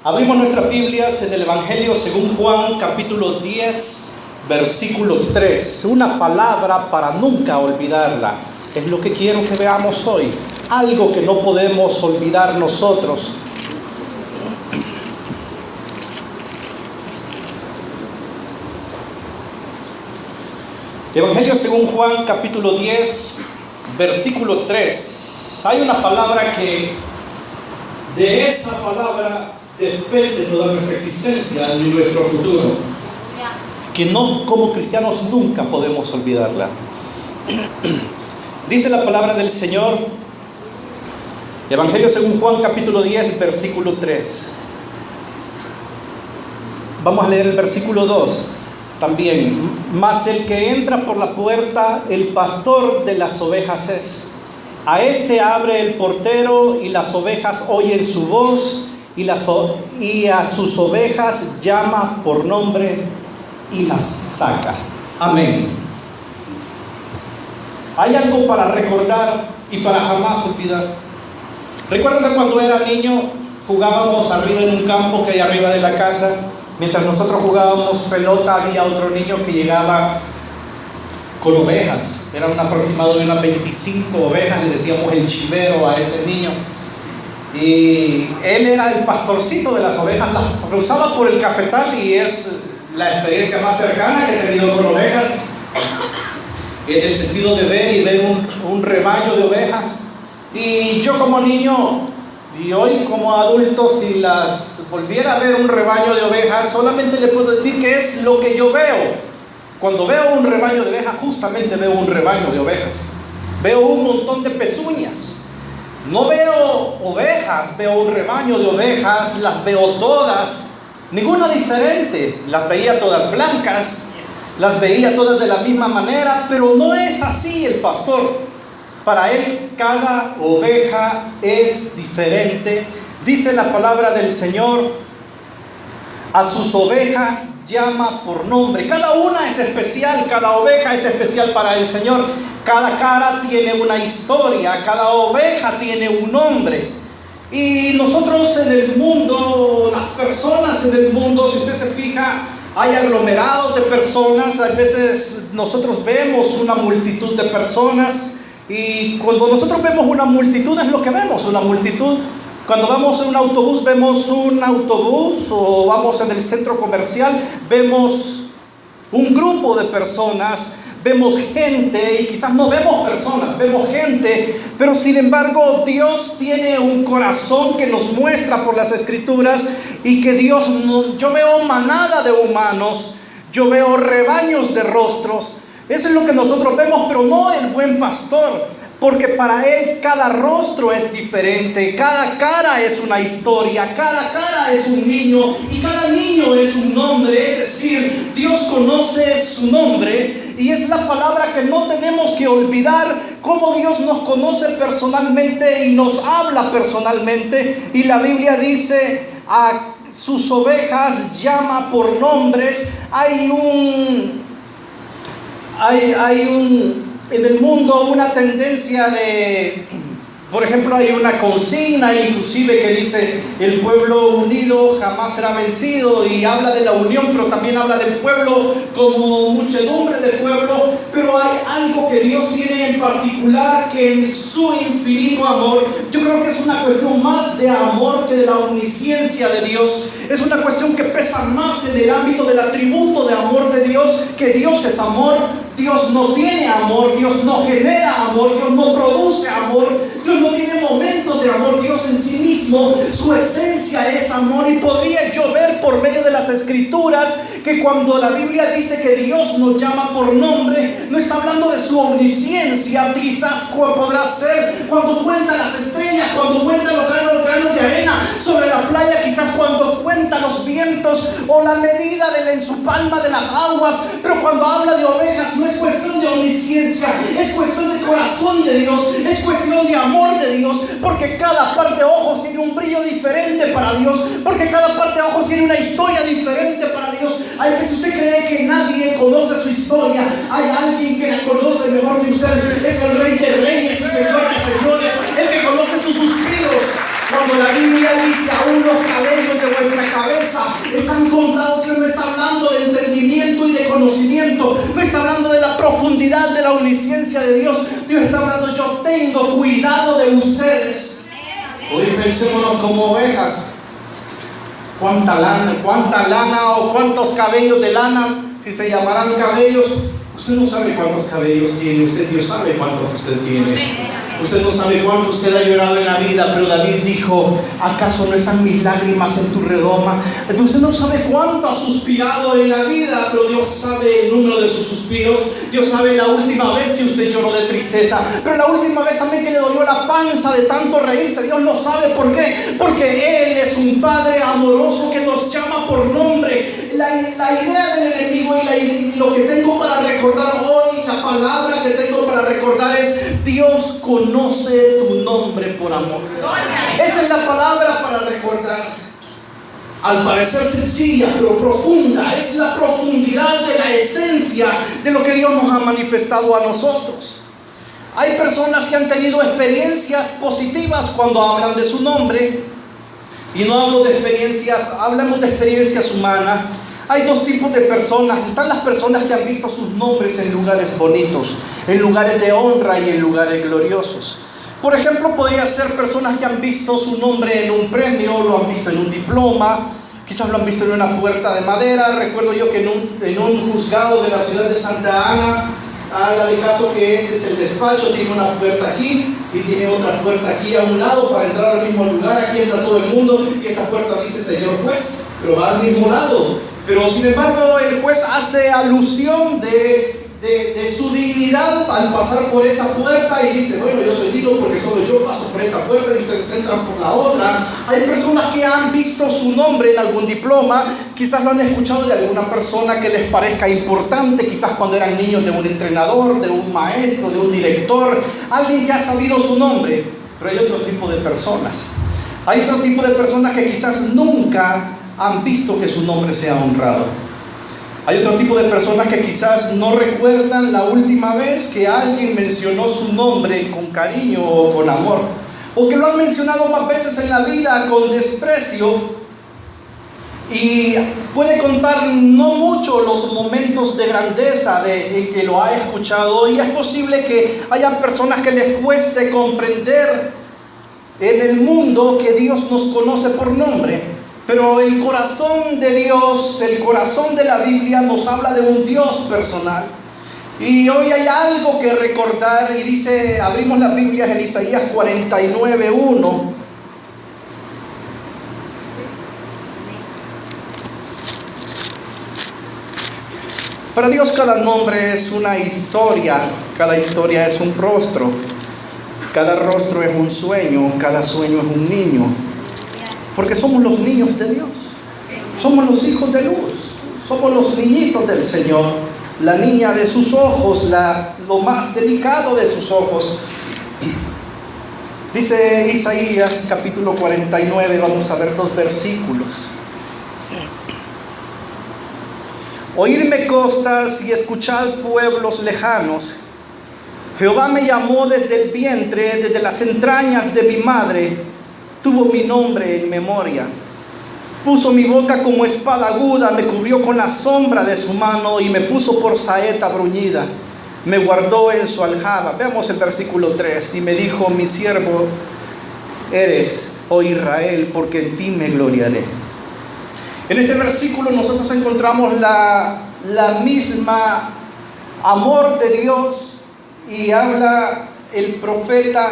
Abrimos nuestras Biblias en el Evangelio según Juan, capítulo 10, versículo 3. Una palabra para nunca olvidarla. Es lo que quiero que veamos hoy. Algo que no podemos olvidar nosotros. Evangelio según Juan, capítulo 10, versículo 3. Hay una palabra que de esa palabra depende toda nuestra existencia y nuestro futuro, que no, como cristianos, nunca podemos olvidarla. Dice la palabra del Señor, Evangelio según Juan, capítulo 10, versículo 3. Vamos a leer el versículo 2 también. Mas el que entra por la puerta, el pastor de las ovejas es. A este abre el portero, y las ovejas oyen su voz, y a sus ovejas llama por nombre y las saca. Amén. Hay algo para recordar y para jamás olvidar. Recuerdo que cuando era niño jugábamos arriba en un campo que hay arriba de la casa. Mientras nosotros jugábamos pelota, había otro niño que llegaba con ovejas. Era un aproximado de unas 25 ovejas, le decíamos el chivero a ese niño. Y él era el pastorcito de las ovejas, las cruzaba por el cafetal, y es la experiencia más cercana que he tenido con ovejas, en el sentido de ver un rebaño de ovejas. Y yo como niño, y hoy como adulto, si las volviera a ver un rebaño de ovejas, solamente le puedo decir que es lo que yo veo. Cuando veo un rebaño de ovejas, justamente veo un rebaño de ovejas. Veo un montón de pezuñas. No veo ovejas, veo un rebaño de ovejas, las veo todas, ninguna diferente. Las veía todas blancas, las veía todas de la misma manera, pero no es así el pastor. Para él cada oveja es diferente. Dice la palabra del Señor, a sus ovejas llama por nombre. Cada una es especial, cada oveja es especial para el Señor. Cada cara tiene una historia, cada oveja tiene un nombre. Y nosotros en el mundo, las personas en el mundo, si usted se fija, hay aglomerados de personas. A veces nosotros vemos una multitud de personas, y cuando nosotros vemos una multitud es lo que vemos, una multitud. Cuando vamos en un autobús, vemos un autobús, o vamos en el centro comercial, vemos un grupo de personas, vemos gente, y quizás no vemos personas, vemos gente, pero sin embargo Dios tiene un corazón que nos muestra por las Escrituras, y que Dios, yo veo manada de humanos, yo veo rebaños de rostros. Eso es lo que nosotros vemos, pero no el buen pastor. Porque para él cada rostro es diferente, cada cara es una historia, cada cara es un niño, y cada niño es un nombre. Es decir, Dios conoce su nombre, y es la palabra que no tenemos que olvidar, cómo Dios nos conoce personalmente y nos habla personalmente. Y la Biblia dice, a sus ovejas llama por nombres. En el mundo una tendencia de, por ejemplo, hay una consigna inclusive que dice: el pueblo unido jamás será vencido, y habla de la unión, pero también habla del pueblo como muchedumbre de pueblo. Pero hay algo que Dios tiene en particular, que en su infinito amor, yo creo que es una cuestión más de amor que de la omnisciencia de Dios. Es una cuestión que pesa más en el ámbito del atributo de amor de Dios, que Dios es amor. Dios no tiene amor, Dios no genera amor, Dios no produce amor, Dios no tiene momentos de amor. Dios en sí mismo, su esencia es amor. Y podría yo ver por medio de las Escrituras que cuando la Biblia dice que Dios nos llama por nombre, no está hablando de su omnisciencia. Quizás podrá ser cuando cuenta las estrellas, cuando cuenta los granos de arena sobre la playa, quizás cuando cuenta los vientos o la medida en su palma de las aguas. Pero cuando habla de ovejas, no es cuestión de omnisciencia, es cuestión de corazón de Dios, es cuestión de amor de Dios, porque cada par de ojos tiene un brillo diferente para Dios, porque cada par de ojos tiene una historia diferente para Dios. Hay veces usted cree que nadie conoce su historia, hay alguien que la conoce mejor que usted. Es el Rey de Reyes y Señor de Señores, el que conoce sus suspiros. Cuando la Biblia dice: aún los cabellos de vuestra riqueza. Están contados que no está hablando de entendimiento y de conocimiento. No está hablando de la profundidad de la omnisciencia de Dios. Dios está hablando: yo tengo cuidado de ustedes. Hoy pensémonos como ovejas. ¿Cuánta lana o cuántos cabellos de lana, si se llamarán cabellos? Usted no sabe cuántos cabellos tiene, Dios sabe cuántos usted tiene. Usted no sabe cuánto usted ha llorado en la vida, pero David dijo: ¿acaso no están mis lágrimas en tu redoma? Usted no sabe cuánto ha suspirado en la vida, pero Dios sabe el número de sus suspiros. Dios sabe la última vez que usted lloró de tristeza, pero la última vez también que le dolió la panza de tanto reírse. Dios lo sabe. ¿Por qué? Porque Él es un Padre amoroso que nos llama por nombre. La idea del enemigo y lo que tengo para recordar hoy, la palabra que tengo para recordar es: Dios conoce tu nombre por amor. Esa es la palabra para recordar. Al parecer sencilla, pero profunda. Es la profundidad de la esencia de lo que Dios nos ha manifestado a nosotros. Hay personas que han tenido experiencias positivas cuando hablan de su nombre. Y no hablo de experiencias, hablamos de experiencias humanas. Hay dos tipos de personas. Están las personas que han visto sus nombres en lugares bonitos, en lugares de honra y en lugares gloriosos. Por ejemplo, podría ser personas que han visto su nombre en un premio, lo han visto en un diploma, quizás lo han visto en una puerta de madera. Recuerdo yo que en un juzgado de la ciudad de Santa Ana, haga de caso que este es el despacho, tiene una puerta aquí y tiene otra puerta aquí a un lado para entrar al mismo lugar. Aquí entra todo el mundo y esa puerta dice señor juez, pero va al mismo lado. Pero sin embargo el juez hace alusión de su dignidad al pasar por esa puerta y dice: bueno, yo soy digno porque solo yo paso por esta puerta y ustedes entran por la otra. Hay personas que han visto su nombre en algún diploma, quizás lo han escuchado de alguna persona que les parezca importante, quizás cuando eran niños de un entrenador, de un maestro, de un director, alguien que ha sabido su nombre. Pero hay otro tipo de personas. Hay otro tipo de personas que quizás nunca han visto que su nombre sea honrado. Hay otro tipo de personas que quizás no recuerdan la última vez que alguien mencionó su nombre con cariño o con amor, o que lo han mencionado más veces en la vida con desprecio, y puede contar no mucho los momentos de grandeza en que lo ha escuchado. Y es posible que haya personas que les cueste comprender en el mundo que Dios nos conoce por nombre. Pero el corazón de Dios, el corazón de la Biblia nos habla de un Dios personal. Y hoy hay algo que recordar, y dice, abrimos las Biblias en Isaías 49:1. Para Dios cada nombre es una historia, cada historia es un rostro, cada rostro es un sueño, cada sueño es un niño. Porque somos los niños de Dios, somos los hijos de luz, somos los niñitos del Señor, la niña de sus ojos, lo más delicado de sus ojos. Dice Isaías capítulo 49, vamos a ver 2 versículos. Oídme costas y escuchad pueblos lejanos. Jehová me llamó desde el vientre, desde las entrañas de mi madre. Tuvo mi nombre en memoria. Puso mi boca como espada aguda, me cubrió con la sombra de su mano y me puso por saeta bruñida. Me guardó en su aljaba. Veamos el versículo 3. Y me dijo: mi siervo eres, oh Israel, porque en ti me gloriaré. En este versículo nosotros encontramos la misma amor de Dios, y habla el profeta.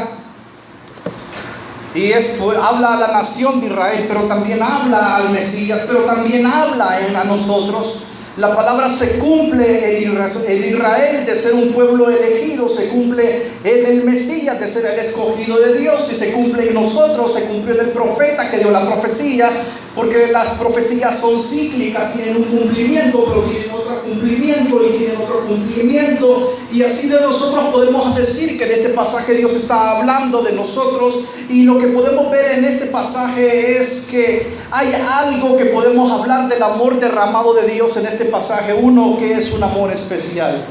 Y habla a la nación de Israel, pero también habla al Mesías, pero también habla a nosotros. La palabra se cumple en Israel de ser un pueblo elegido, se cumple en el Mesías de ser el escogido de Dios, y se cumple en nosotros, se cumplió en el profeta que dio la profecía, porque las profecías son cíclicas, tienen un cumplimiento, pero tienen otro cumplimiento y tienen otro cumplimiento, y así de nosotros podemos decir que en este pasaje Dios está hablando de nosotros. Y lo que podemos ver en este pasaje es que hay algo que podemos hablar del amor derramado de Dios en este pasaje. 1, que es un amor especial.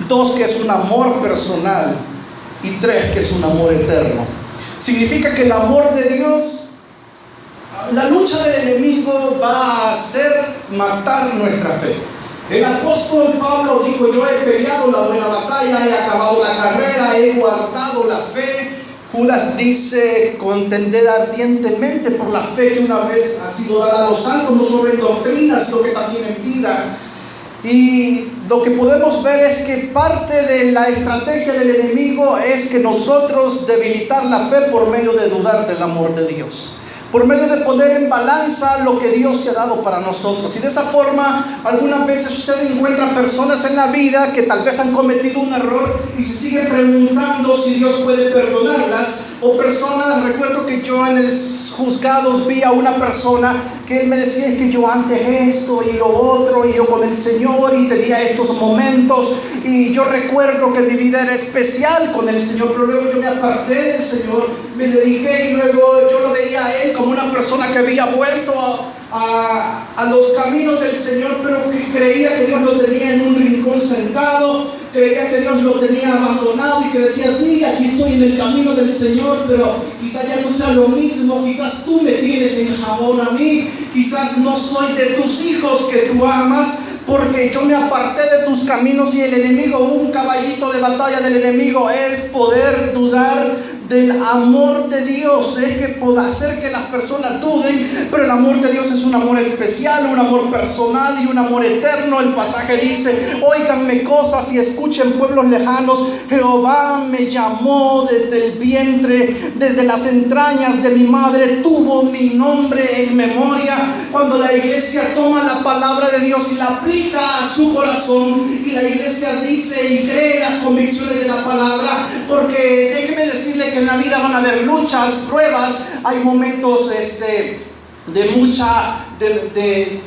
2, que es un amor personal. Y 3, que es un amor eterno. Significa que el amor de Dios La lucha del enemigo va a hacer matar nuestra fe. El apóstol Pablo dijo: yo he peleado la buena batalla, he acabado la carrera, he guardado la fe. Judas dice: contended ardientemente por la fe que una vez ha sido dada a los santos, no sobre doctrinas, sino que también en vida. Y lo que podemos ver es que parte de la estrategia del enemigo es que nosotros debilitar la fe por medio de dudar del amor de Dios, por medio de poner en balanza lo que Dios se ha dado para nosotros. Y de esa forma, algunas veces usted encuentra personas en la vida que tal vez han cometido un error y se siguen preguntando si Dios puede perdonarlas. O personas, recuerdo que yo en el juzgados vi a una persona que él me decía: es que yo antes esto y lo otro, y yo con el Señor y tenía estos momentos, y yo recuerdo que mi vida era especial con el Señor, pero luego yo me aparté del Señor, me dediqué, y luego yo lo veía a él como una persona que había vuelto a los caminos del Señor, pero que creía que Dios lo tenía en un rincón sentado, creía que Dios lo tenía abandonado, y que decía: sí, aquí estoy en el camino del Señor, pero quizás ya no sea lo mismo, quizás tú me tienes en jabón a mí, quizás no soy de tus hijos que tú amas, porque yo me aparté de tus caminos. Y el enemigo, un caballito de batalla del enemigo, es poder dudar del amor de Dios, es que pueda hacer que las personas duden. Pero el amor de Dios es un amor especial, un amor personal y un amor eterno. El pasaje dice: óiganme cosas y escuchen pueblos lejanos, Jehová me llamó desde el vientre, desde las entrañas de mi madre tuvo mi nombre en memoria. Cuando la iglesia toma la palabra de Dios y la aplica a su corazón, y la iglesia dice y cree las convicciones de la palabra, porque déjeme decirle que en la vida van a haber luchas, pruebas, hay momentos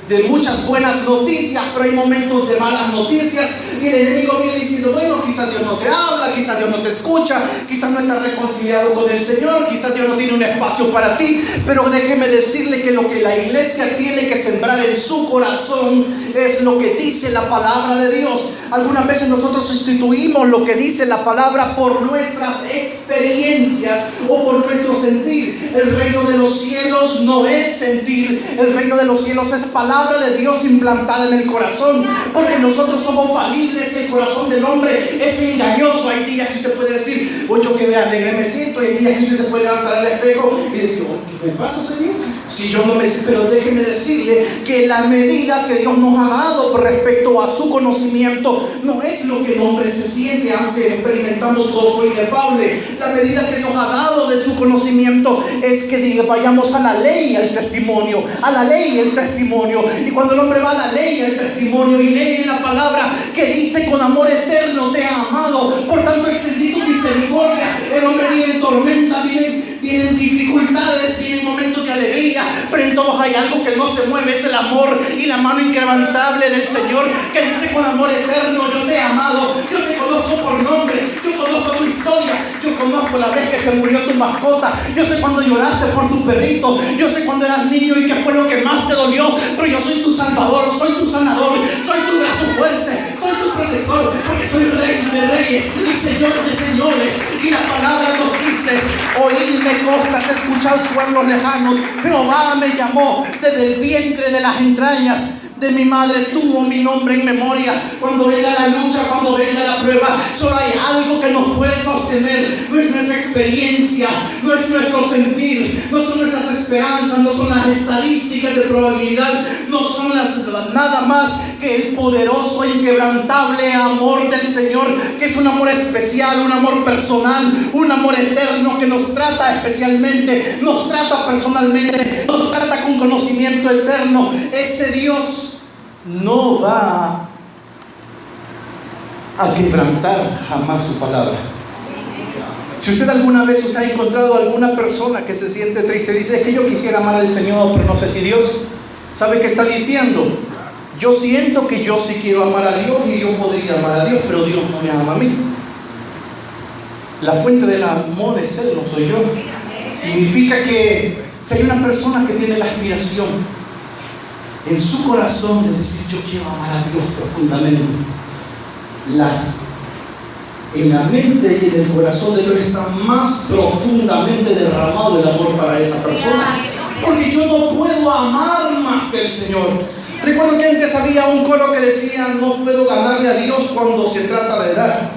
de muchas buenas noticias, pero hay momentos de malas noticias, y el enemigo viene diciendo: bueno, quizás Dios no te habla, quizás Dios no te escucha, quizás no estás reconciliado con el Señor, quizás Dios no tiene un espacio para ti. Pero déjeme decirle que lo que la iglesia tiene que sembrar en su corazón es lo que dice la palabra de Dios. Algunas veces nosotros sustituimos lo que dice la palabra por nuestras experiencias o por nuestro sentir. El reino de los cielos no es sentir, el reino de los cielos es palabra de Dios implantada en el corazón, porque nosotros somos falibles. El corazón del hombre es engañoso. Hay días que usted puede decir: oye, que me alegre me siento, y hay días que usted se puede levantar al espejo y decir: ¿qué me pasa, Señor? Si yo no me sé. Pero déjeme decirle que la medida que Dios nos ha dado con respecto a su conocimiento no es lo que el hombre se siente, aunque experimentamos gozo inefable. La medida que Dios ha dado de su conocimiento es que vayamos a la ley y al testimonio, a la ley y el testimonio. Y cuando el hombre va a la ley y al testimonio y lee la palabra que dice: con amor eterno te ha amado, por tanto extendí tu misericordia. El hombre viene en tormenta, vienen dificultades, vienen momentos de alegría, pero en todos hay algo que no se mueve: es el amor y la mano inquebrantable del Señor, que dice: con amor eterno yo te he amado, yo te conozco por nombre, yo conozco tu historia, yo conozco la vez que se murió tu mascota, yo sé cuando lloraste por tu perrito, yo sé cuando eras niño y qué fue lo que más te dolió, pero yo soy tu salvador, soy tu sanador, soy tu brazo fuerte, soy tu protector, porque soy rey de reyes y señor de señores. Y la palabra nos dice: oídme cosas, escuchad pueblos lejanos, Jehová me llamó desde el vientre de las entrañas de mi madre tuvo mi nombre en memoria. Cuando venga la lucha, cuando venga la prueba, solo hay algo que nos puede sostener: no es nuestra experiencia, no es nuestro sentir, no son nuestras esperanzas, no son las estadísticas de probabilidad, no son nada más que el poderoso e inquebrantable amor del Señor, que es un amor especial, un amor personal, un amor eterno, que nos trata especialmente, nos trata personalmente, nos trata con conocimiento eterno. Ese Dios no va a quebrantar jamás su palabra. Si usted alguna vez se ha encontrado a alguna persona que se siente triste, dice: es que yo quisiera amar al Señor, pero no sé si Dios. ¿Sabe qué está diciendo? Yo siento que yo sí quiero amar a Dios y yo podría amar a Dios, pero Dios no me ama a mí. La fuente del amor es Él, no soy yo. Significa que si hay una persona que tiene la aspiración en su corazón de decir: yo quiero amar a Dios profundamente, en la mente y en el corazón de Dios está más profundamente derramado el amor para esa persona. Porque yo no puedo amar más que el Señor. Recuerdo que antes había un coro que decía: no puedo ganarle a Dios cuando se trata de dar.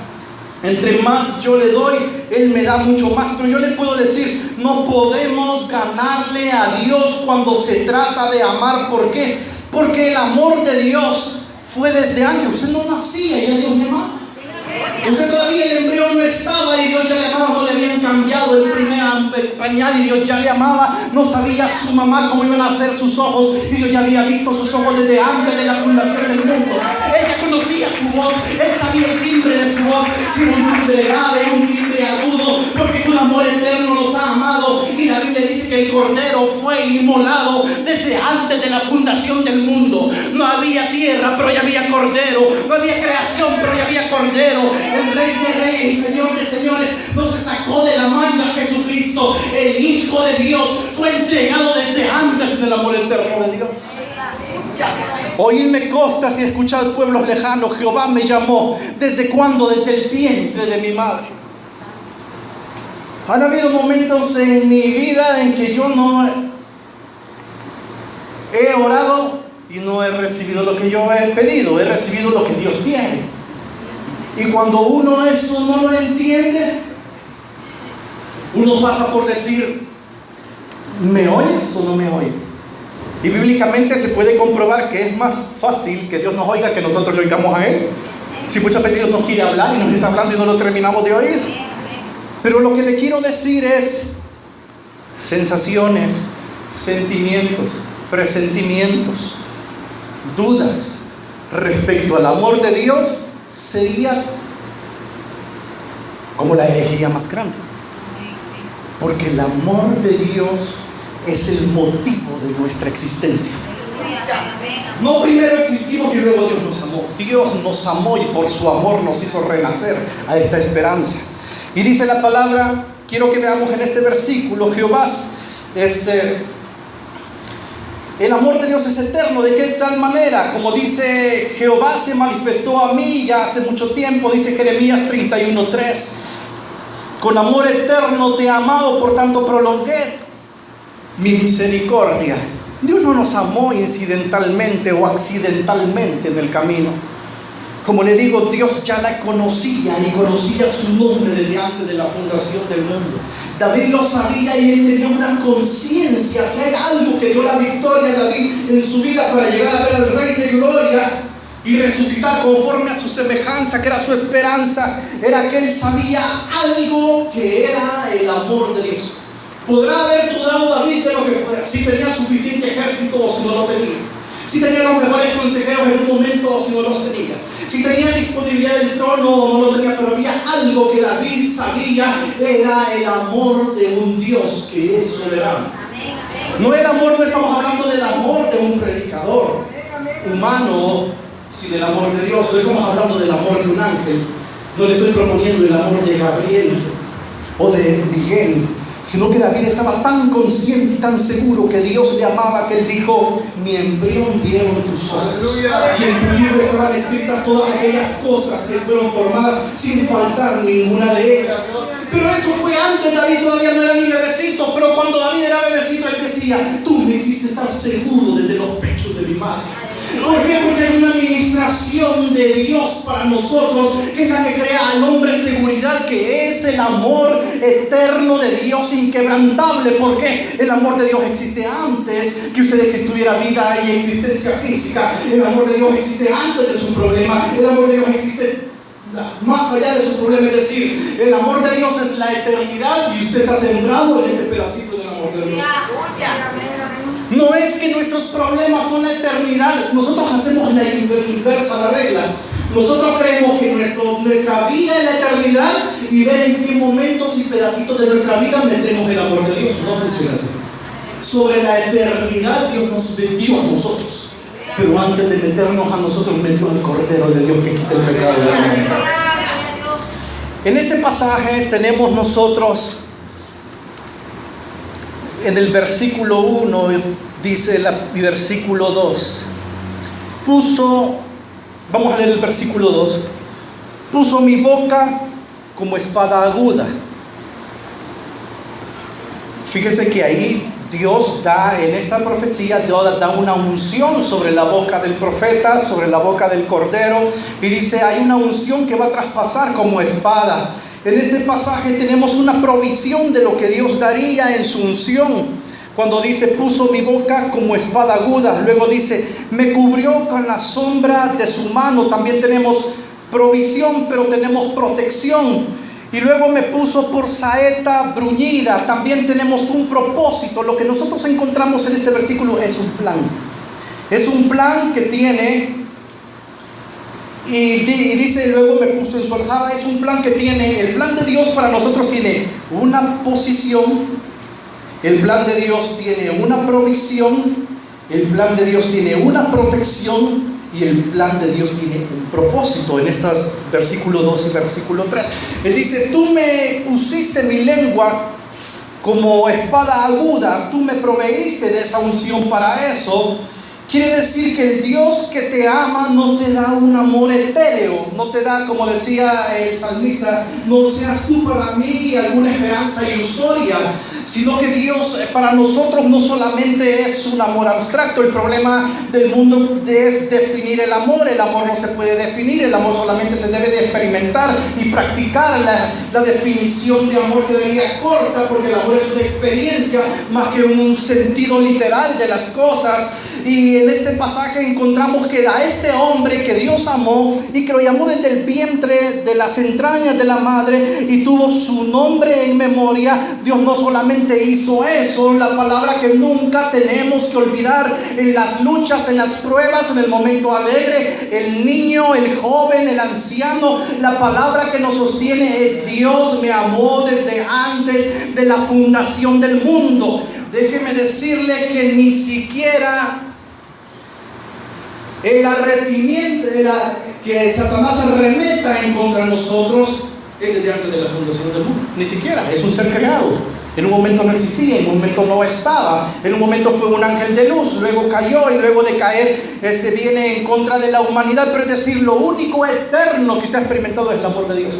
Entre más yo le doy, Él me da mucho más. Pero yo le puedo decir: no podemos ganarle a Dios cuando se trata de amar. ¿Por qué? Porque el amor de Dios fue desde antes. Usted no nacía y ya Dios le amaba. Usted todavía el embrión no estaba y Dios ya le amaba. No le habían cambiado el primer pañal y Dios ya le amaba. No sabía su mamá cómo iban a ser sus ojos y Dios ya había visto sus ojos desde antes de la fundación del mundo. Ella conocía su voz, él sabía el timbre de su voz, si era un timbre grave, un timbre agudo, porque con amor eterno los ha amado. Y la Biblia dice que el Cordero fue inmolado desde antes de la fundación del mundo. No había tierra, pero ya había Cordero. No había creación, pero ya había Cordero. El Rey de Reyes y Señor de Señores no se sacó de la manga a Jesucristo. El Hijo de Dios fue entregado desde antes del amor eterno de Dios. Oídme costas y escuchad pueblos lejanos, Jehová me llamó. ¿Desde cuándo? Desde el vientre de mi madre. Han habido momentos en mi vida en que yo no he orado y no he recibido lo que yo he pedido, he recibido lo que Dios tiene. Y cuando uno eso no lo entiende, uno pasa por decir: ¿me oyes o no me oyes? Y bíblicamente se puede comprobar que es más fácil que Dios nos oiga que nosotros le oigamos a Él. Si muchas veces Dios nos quiere hablar y nos está hablando y no lo terminamos de oír. Pero lo que le quiero decir es: sensaciones, sentimientos, presentimientos, dudas respecto al amor de Dios sería como la herejía más grande. Porque el amor de Dios es el motivo de nuestra existencia. No primero existimos y luego Dios nos amó. Dios nos amó y por su amor nos hizo renacer a esta esperanza. Y dice la palabra, quiero que veamos en este versículo, el amor de Dios es eterno. ¿De qué tal manera? Como dice, Jehová se manifestó a mí ya hace mucho tiempo, dice Jeremías 31:3. Con amor eterno te he amado, por tanto prolongué mi misericordia. Dios no nos amó incidentalmente o accidentalmente en el camino. Como le digo, Dios ya la conocía y conocía su nombre desde antes de la fundación del mundo. David lo sabía y él tenía una conciencia, si hay algo que dio la victoria a David en su vida para llegar a ver al Rey de Gloria y resucitar conforme a su semejanza, que era su esperanza, era que él sabía algo que era el amor de Dios. Podrá haber dudado David de lo que fuera, si tenía suficiente ejército o si no lo tenía, si tenía los mejores consejeros en un momento o si no los tenía, si tenía disponibilidad del trono o no lo tenía, pero había algo que David sabía, era el amor de un Dios que es soberano. No el amor, no estamos hablando del amor de un predicador humano, sino del amor de Dios. No estamos hablando del amor de un ángel, no le estoy proponiendo el amor de Gabriel o de Miguel, sino que David estaba tan consciente y tan seguro que Dios le amaba, que él dijo: mi embrión vieron tus ojos, y en tu libro estaban escritas todas aquellas cosas que fueron formadas sin faltar ninguna de ellas. Pero eso fue antes. David todavía no era ni bebecito, pero cuando David era bebecito, él decía: tú me hiciste estar seguro desde los pechos de mi madre. ¿Por qué? Porque hay una administración de Dios para nosotros, que es la que crea al hombre seguridad, que es el amor eterno de Dios, inquebrantable. Porque el amor de Dios existe antes que usted existiera vida y existencia física. El amor de Dios existe antes de su problema. El amor de Dios existe más allá de su problema. Es decir, el amor de Dios es la eternidad y usted está sembrado en este pedacito del amor de Dios. No es que nuestros problemas son la eternidad. Nosotros hacemos la inversa la regla. Nosotros creemos que nuestra vida es la eternidad y ver en qué momentos y pedacitos de nuestra vida metemos el amor de Dios. No funciona así. Sobre la eternidad Dios nos metió a nosotros, pero antes de meternos a nosotros metió al Cordero de Dios que quita el pecado del mundo. En este pasaje tenemos nosotros, en el versículo 1 dice y versículo 2, vamos a leer el versículo 2, puso mi boca como espada aguda. Fíjese que ahí Dios da en esta profecía, Dios da una unción sobre la boca del profeta, sobre la boca del cordero, y dice, hay una unción que va a traspasar como espada. En este pasaje tenemos una provisión de lo que Dios daría en su unción. Cuando dice, puso mi boca como espada aguda. Luego dice, me cubrió con la sombra de su mano. También tenemos provisión, pero tenemos protección. Y luego me puso por saeta bruñida. También tenemos un propósito. Lo que nosotros encontramos en este versículo es un plan. Es un plan que tiene, y dice, luego me puso en su aljaba. Es un plan que tiene, el plan de Dios para nosotros tiene una posición, el plan de Dios tiene una provisión, el plan de Dios tiene una protección, y el plan de Dios tiene un propósito. En estos versículo 2 y versículo 3 Él dice, tú me pusiste mi lengua como espada aguda, tú me proveíste de esa unción para eso. Quiere decir que el Dios que te ama no te da un amor etéreo, no te da, como decía el salmista, no seas tú para mí alguna esperanza ilusoria, sino que Dios para nosotros no solamente es un amor abstracto. El problema del mundo es definir el amor. El amor no se puede definir, el amor solamente se debe de experimentar y practicar. La definición de amor quedaría corta, porque el amor es una experiencia más que un sentido literal de las cosas. Y en este pasaje encontramos que a este hombre que Dios amó y que lo llamó desde el vientre, de las entrañas de la madre, y tuvo su nombre en memoria, Dios no solamente hizo eso. La palabra que nunca tenemos que olvidar en las luchas, en las pruebas, en el momento alegre, el niño, el joven, el anciano, la palabra que nos sostiene es: Dios me amó desde antes de la fundación del mundo. Déjeme decirle que ni siquiera el arrepentimiento que Satanás arremeta en contra de nosotros es desde antes de la fundación del mundo. Ni siquiera, es un ser creado. En un momento no existía, en un momento no estaba, en un momento fue un ángel de luz, luego cayó, y luego de caer se viene en contra de la humanidad. Pero es decir, lo único eterno que está experimentado es el amor de Dios.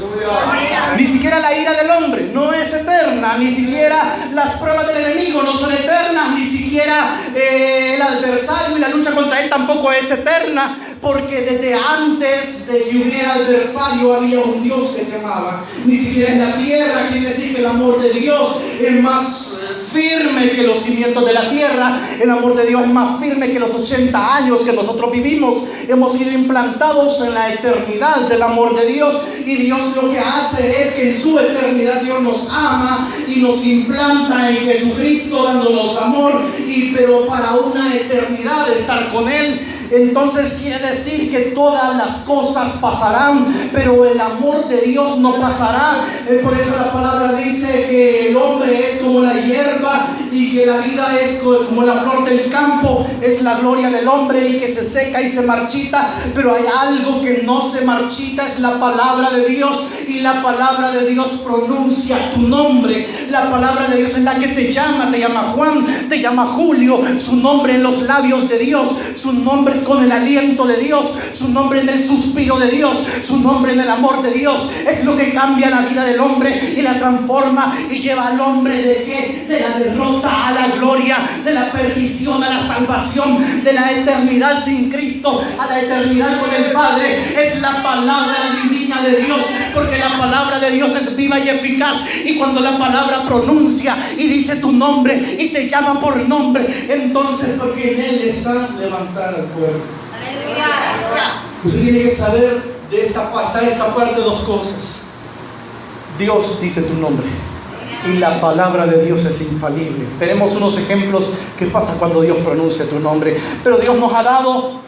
Ni siquiera la ira del hombre no es eterna, ni siquiera las pruebas del enemigo no son eternas, ni siquiera el adversario y la lucha contra él tampoco es eterna, porque desde antes de que hubiera adversario había un Dios que te amaba. Ni siquiera en la tierra. Quiere decir que el amor de Dios es más firme que los cimientos de la tierra. El amor de Dios es más firme que los 80 años que nosotros vivimos. Hemos sido implantados en la eternidad del amor de Dios, y Dios lo que hace es que en su eternidad Dios nos ama y nos implanta en Jesucristo, dándonos amor, pero para una eternidad de estar con Él. Entonces quiere decir que todas las cosas pasarán, pero el amor de Dios no pasará. Por eso la palabra dice que el hombre es como la hierba, y que la vida es como la flor del campo. Es la gloria del hombre, y que se seca y se marchita, pero hay algo que no se marchita, es la palabra de Dios. Y la palabra de Dios pronuncia tu nombre. La palabra de Dios es la que te llama Juan, te llama Julio. Su nombre en los labios de Dios, su nombre con el aliento de Dios, su nombre en el suspiro de Dios, su nombre en el amor de Dios. Es lo que cambia la vida del hombre y la transforma y lleva al hombre ¿de qué? De la derrota a la gloria, de la perdición a la salvación, de la eternidad sin Cristo a la eternidad con el Padre. Es la palabra divina de Dios, porque la palabra de Dios es viva y eficaz, y cuando la palabra pronuncia y dice tu nombre y te llama por nombre, entonces porque en Él está levantar al pueblo. Usted tiene que saber de esta parte dos cosas. Dios dice tu nombre, y la palabra de Dios es infalible. Veremos unos ejemplos que pasa cuando Dios pronuncia tu nombre. Pero Dios nos ha dado,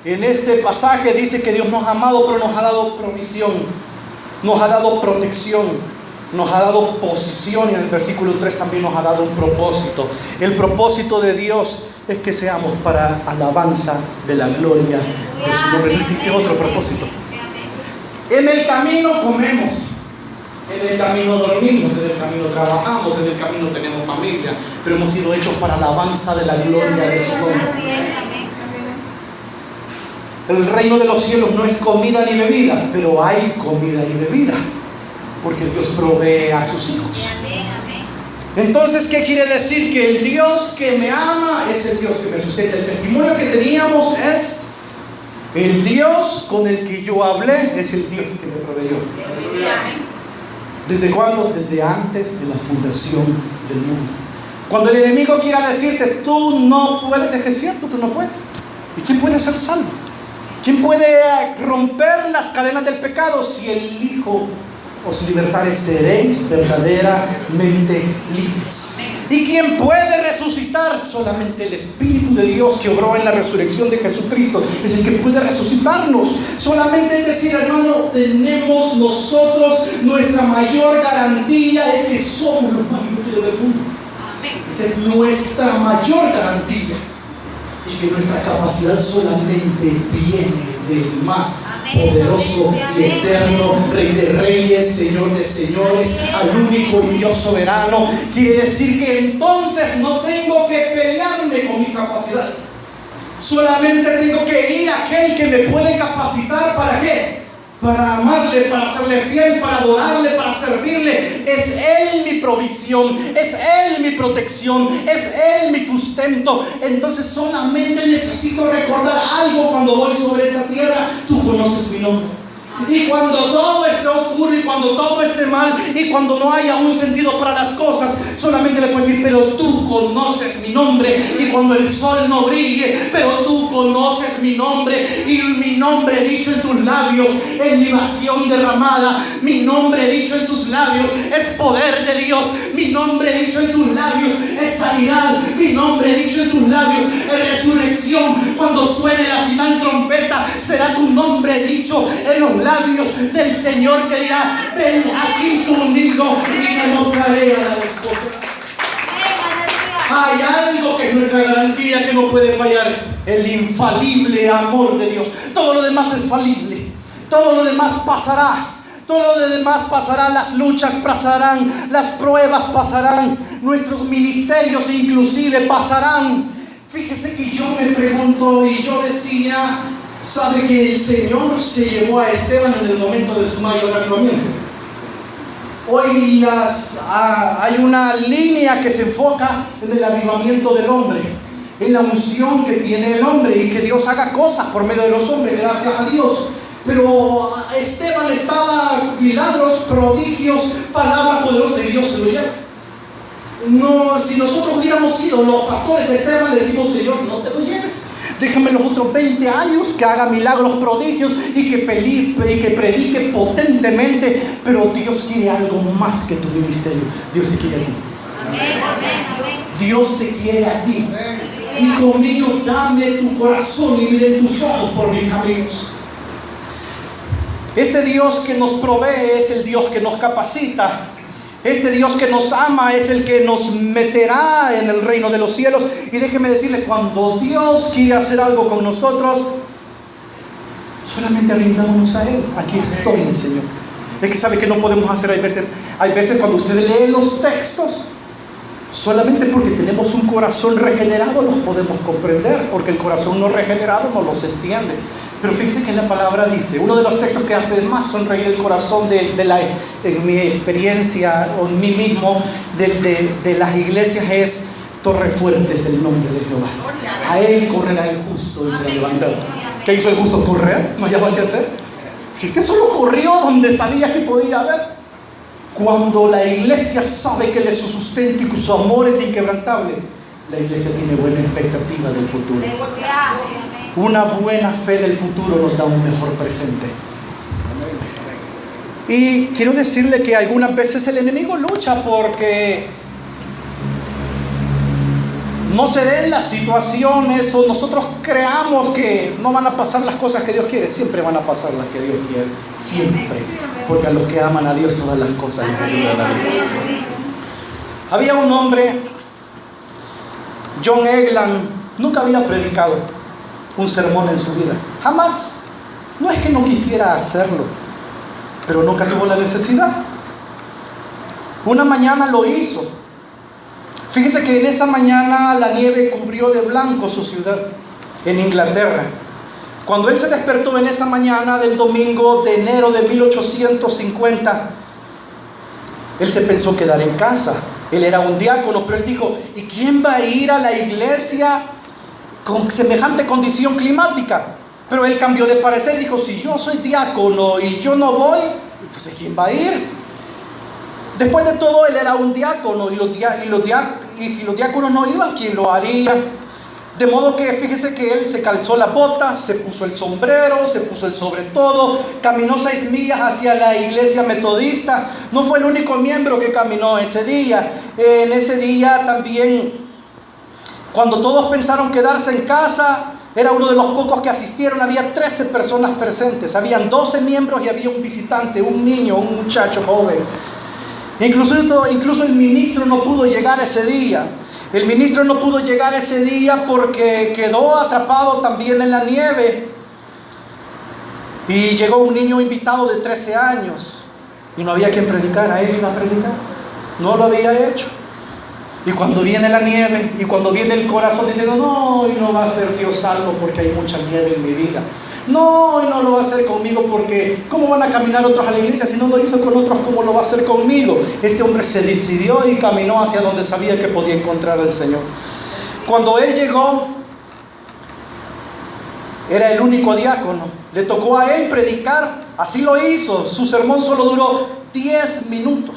en este pasaje dice que Dios nos ha amado, pero nos ha dado provisión, nos ha dado protección, nos ha dado posición, y en el versículo 3 también nos ha dado un propósito. El propósito de Dios es que seamos para alabanza de la gloria de su nombre. No existe otro propósito. En el camino comemos, en el camino dormimos, en el camino trabajamos, en el camino tenemos familia, pero hemos sido hechos para alabanza de la gloria de su nombre. El reino de los cielos no es comida ni bebida, pero hay comida y bebida, porque Dios provee a sus hijos. Entonces, ¿qué quiere decir? Que el Dios que me ama es el Dios que me sustenta. El testimonio que teníamos es: el Dios con el que yo hablé es el Dios que me proveyó. ¿Desde cuándo? Desde antes de la fundación del mundo. Cuando el enemigo quiera decirte: tú no puedes, es que es cierto, tú no puedes. ¿Y quién puede ser salvo? ¿Quién puede romper las cadenas del pecado? Si el Hijo os libertare, seréis verdaderamente libres. ¿Y quién puede resucitar? Solamente el Espíritu de Dios que obró en la resurrección de Jesucristo es el que puede resucitarnos. Solamente, es decir, hermano, tenemos nosotros nuestra mayor garantía es que somos los más limpios del mundo. Esa es nuestra mayor garantía. Y que nuestra capacidad solamente viene del más poderoso y eterno Rey de Reyes, Señor de Señores, al único y Dios soberano. Quiere decir que entonces no tengo que pelearme con mi capacidad. Solamente tengo que ir a aquel que me puede capacitar. ¿Para qué? Para amarle, para serle fiel, para adorarle, para servirle. Es Él mi provisión, es Él mi protección, es Él mi sustento. Entonces solamente necesito recordar algo cuando voy sobre esta tierra: tú conoces mi nombre. Y cuando todo esté oscuro, y cuando todo esté mal, y cuando no haya un sentido para las cosas, solamente le puedo decir: pero tú conoces mi nombre. Y cuando el sol no brille, pero tú conoces mi nombre. Y mi nombre dicho en tus labios es libación derramada. Mi nombre dicho en tus labios es poder de Dios. Mi nombre dicho en tus labios es sanidad. Mi nombre dicho en tus labios es resurrección. Cuando suene la final trompeta, será tu nombre dicho en los labios del Señor, que dirá: ven aquí conmigo y te mostraré a la esposa. Hay algo que es nuestra garantía, que no puede fallar: el infalible amor de Dios. Todo lo demás es falible, todo lo demás pasará. Todo lo demás pasará, las luchas pasarán, las pruebas pasarán, nuestros ministerios inclusive pasarán. Fíjese que yo me pregunto, y yo decía: ¿sabe que el Señor se llevó a Esteban en el momento de su mayor avivamiento? Hoy hay una línea que se enfoca en el avivamiento del hombre, en la unción que tiene el hombre, y que Dios haga cosas por medio de los hombres, gracias a Dios. Pero Esteban estaba: milagros, prodigios, palabra poderosa, y Dios se lo lleva. No, si nosotros hubiéramos sido los pastores de Esteban, le decimos: Señor, no te lo lleves, déjame los otros 20 años que haga milagros, prodigios y que predique potentemente. Pero Dios quiere algo más que tu ministerio. Dios te quiere a ti. Dios te quiere a ti. Hijo mío, dame tu corazón y miren tus ojos por mis caminos. Este Dios que nos provee es el Dios que nos capacita. Este Dios que nos ama es el que nos meterá en el reino de los cielos. Y déjeme decirle, cuando Dios quiere hacer algo con nosotros, solamente rindámonos a Él. Aquí estoy, Señor. Es que sabe que no podemos hacer, hay veces cuando usted lee los textos, solamente porque tenemos un corazón regenerado los podemos comprender, porque el corazón no regenerado no los entiende. Pero fíjense que la palabra dice, uno de los textos que hace más sonreír el corazón en mi experiencia o en mí mismo de las iglesias es: torre fuerte es el nombre de Jehová. A Él correrá el justo y se levantará. ¿Qué hizo el justo? Correr. No hayaba que hacer. Si usted solo corrió donde sabía que podía haber. Cuando la iglesia sabe que de su sustento y que su amor es inquebrantable, la iglesia tiene buena expectativa del futuro. Una buena fe del futuro nos da un mejor presente. Y quiero decirle que algunas veces el enemigo lucha porque no se den las situaciones, o nosotros creamos que no van a pasar las cosas que Dios quiere. Siempre van a pasar las que Dios quiere, siempre, porque a los que aman a Dios todas las cosas les ayudan a Dios. Había un hombre, John Egland, nunca había predicado un sermón en su vida, jamás. No es que no quisiera hacerlo, pero nunca tuvo la necesidad. Una mañana lo hizo. Fíjese que en esa mañana la nieve cubrió de blanco su ciudad, en Inglaterra. Cuando él se despertó en esa mañana del domingo de enero de 1850, él se pensó quedar en casa. Él era un diácono, pero él dijo, ¿y quién va a ir a la iglesia con semejante condición climática? Pero él cambió de parecer, dijo, si yo soy diácono y yo no voy, entonces ¿quién va a ir? Después de todo, él era un diácono, y si los diáconos no iban, ¿quién lo haría? De modo que fíjese que él se calzó la bota, se puso el sombrero, se puso el sobretodo, caminó 6 millas hacia la iglesia metodista. No fue el único miembro que caminó ese día. En ese día también, cuando todos pensaron quedarse en casa, era uno de los pocos que asistieron. Había 13 personas presentes, habían 12 miembros y había un visitante, un niño, un muchacho joven. Incluso el ministro no pudo llegar ese día. El ministro no pudo llegar ese día porque quedó atrapado también en la nieve. Y llegó un niño invitado de 13 años. Y no había quien predicara. Él iba a predicar. No lo había hecho. Y cuando viene la nieve, y cuando viene el corazón diciendo, no, y no va a ser Dios salvo porque hay mucha nieve en mi vida. No, y no lo va a hacer conmigo porque ¿cómo van a caminar otros a la iglesia? Si no lo hizo con otros, ¿cómo lo va a hacer conmigo? Este hombre se decidió y caminó hacia donde sabía que podía encontrar al Señor. Cuando él llegó, era el único diácono. Le tocó a él predicar. Así lo hizo. Su sermón solo duró 10 minutos.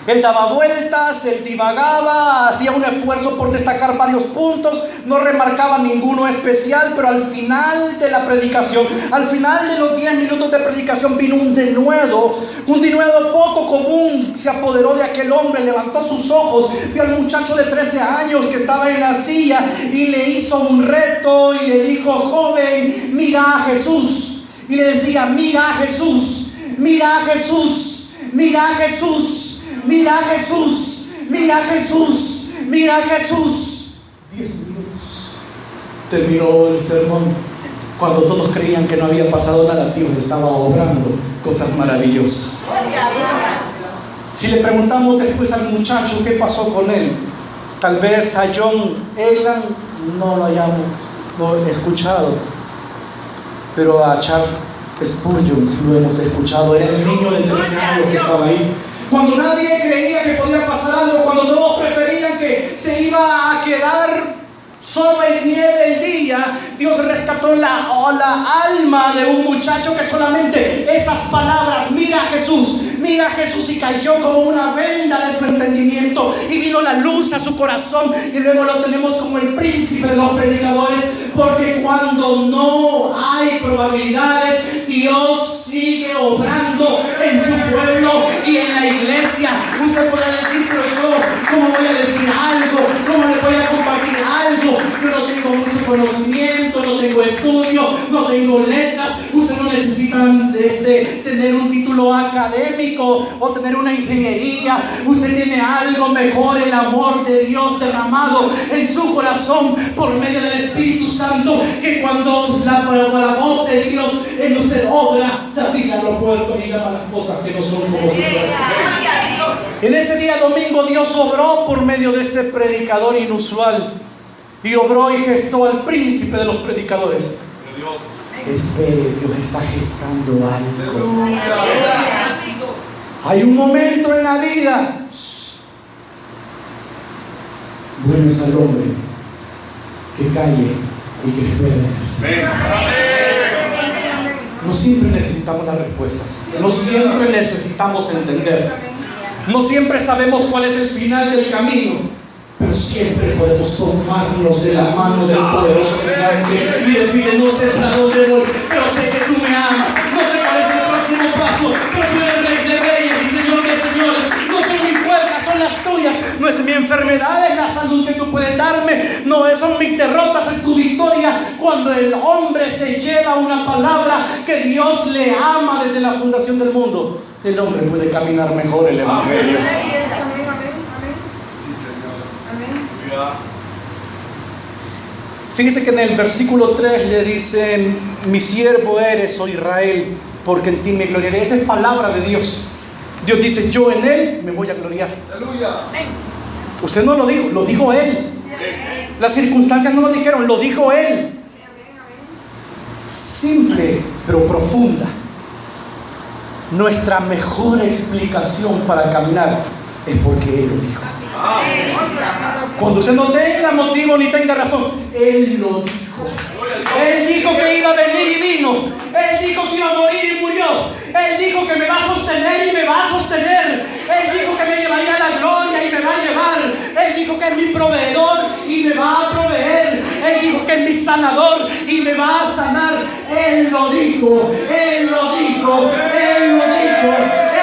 Él daba vueltas, él divagaba, hacía un esfuerzo por destacar varios puntos, no remarcaba ninguno especial, pero al final de la predicación, al final de los 10 minutos de predicación, vino un denuedo poco común, se apoderó de aquel hombre, levantó sus ojos, vio al muchacho de 13 años que estaba en la silla y le hizo un reto y le dijo, joven, mira a Jesús. Y le decía, mira a Jesús, mira a Jesús, mira a Jesús. Mira a Jesús, mira a Jesús, mira a Jesús. 10 minutos. Terminó el sermón. Cuando todos creían que no había pasado nada, Dios estaba obrando cosas maravillosas. Si le preguntamos después al muchacho qué pasó con él, tal vez a John Egan no lo hayamos escuchado, pero a Charles Spurgeon sí lo hemos escuchado. Era el niño de 13 años que estaba ahí. Cuando nadie creía que podía pasar algo, cuando todos preferían que se iba a quedar solo en nieve el día, Dios rescató la alma de un muchacho que solamente esas palabras, mira a Jesús, y cayó como una venda de su entendimiento y vino la luz a su corazón, y luego lo tenemos como el príncipe de los predicadores, porque cuando no hay probabilidades, Dios sigue obrando en su pueblo y en la iglesia. Usted puede decir, pero yo, ¿cómo voy a decir algo? ¿Cómo le voy a compartir algo? Yo no tengo mucho conocimiento, no tengo estudio, no tengo letras. Usted no necesita tener un título académico o tener una ingeniería. Usted tiene algo mejor, el amor de Dios derramado en su corazón por medio del Espíritu Santo, que cuando la voz de Dios en usted obra, da vida a los muertos y llama las cosas que no son como si fueran. En ese día domingo Dios obró por medio de este predicador inusual. Y obró y gestó al príncipe de los predicadores. Espere, Dios está gestando algo. Hay un momento en la vida. Bueno es al hombre que calle y que espera en el Señor. No siempre necesitamos las respuestas. No siempre necesitamos entender. No siempre sabemos cuál es el final del camino. Pero siempre podemos tomarnos de la mano del poderoso gigante y decirle, no sé para dónde voy, pero sé que tú me amas. No sé cuál es el próximo paso, pero tú eres Rey de reyes y Señor de señores. No son mis fuerzas, son las tuyas. No es mi enfermedad, es la salud que tú puedes darme. No son mis derrotas, es tu victoria. Cuando el hombre se lleva una palabra que Dios le ama desde la fundación del mundo, el hombre puede caminar mejor el evangelio. Fíjese que en el versículo 3 le dicen, mi siervo eres, oh Israel, porque en ti me gloriaré. Esa es palabra de Dios. Dios dice, yo en él me voy a gloriar. Aleluya. Usted no lo dijo, lo dijo él. Las circunstancias no lo dijeron, lo dijo él. Simple pero profunda. Nuestra mejor explicación para caminar es porque él lo dijo. Cuando usted no tenga motivo ni tenga razón, Él lo dijo. Él dijo que iba a venir y vino. Él dijo que iba a morir y murió. Él dijo que me va a sostener y me va a sostener. Él dijo que me llevaría a la gloria y me va a llevar. Él dijo que es mi proveedor y me va a proveer. Él dijo que es mi sanador y me va a sanar. Él lo dijo. Él lo dijo. Él lo dijo.